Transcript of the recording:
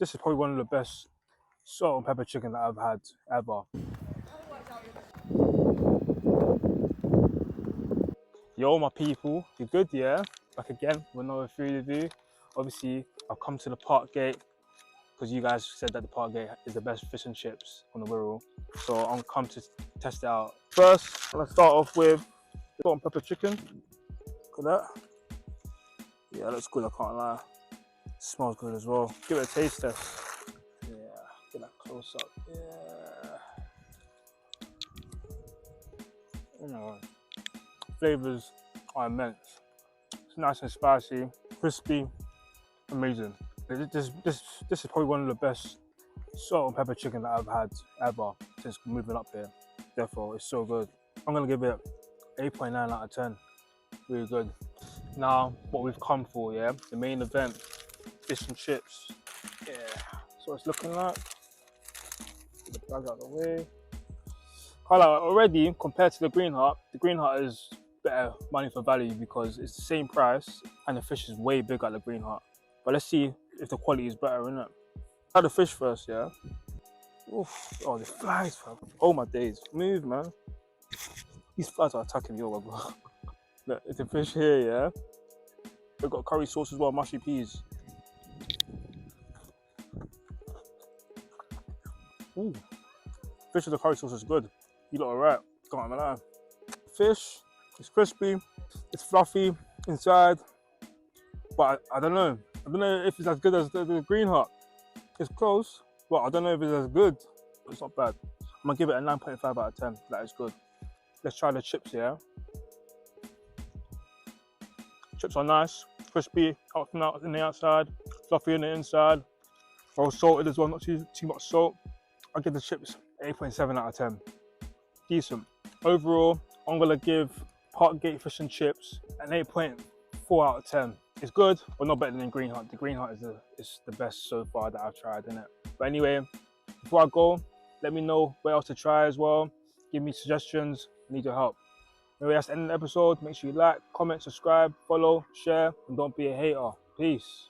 This is probably one of the best salt and pepper chicken that I've had ever. Yo, my people, you good, yeah? Back again with another food review. Obviously, I've come to the Park Gate because you guys said that the Park Gate is the best fish and chips on the Wirral. So I'm come to test it out. First, let's start off with salt and pepper chicken. Look at that. Yeah, looks good, I can't lie. It smells good as well. Give it a taste test. Yeah, get that close up. Yeah. Flavors are immense. It's nice and spicy, crispy, amazing. This is probably one of the best salt and pepper chicken that I've had ever since moving up here. Therefore, it's so good. I'm gonna give it 8.9 out of 10. Really good. Now, what we've come for, yeah, the main event, fish and chips. Yeah, so it's looking like. Get the bag out of the way. Already, compared to the Green Heart is better money for value because it's the same price and the fish is way bigger at the Green Heart. But let's see if the quality is better, innit? Try the fish first, yeah? Oof. Oh, the flies, fam. Oh my days. Move, man. These flies are attacking me, bro. Look, it's the fish here, yeah? They've got curry sauce as well, mushy peas. Ooh. Fish with the curry sauce is good. You lot are right. Can't lie. Fish, it's crispy, it's fluffy inside, but I don't know. I don't know if it's as good as the Green Heart. It's close, but I don't know if it's as good. It's not bad. I'm gonna give it a 9.5 out of 10. That is good. Let's try the chips, yeah? Chips are nice, crispy out on the outside, fluffy on the inside. Well salted as well, not too much salt. I'll give the chips 8.7 out of 10. Decent. Overall, I'm gonna give Park Gate Fish and Chips an 8.4 out of 10. It's good, but not better than Green Heart. The Green Heart is the best so far that I've tried, innit? But anyway, before I go, let me know what else to try as well. Give me suggestions. I need your help. Anyway, that's the end of the episode. Make sure you like, comment, subscribe, follow, share, and don't be a hater. Peace.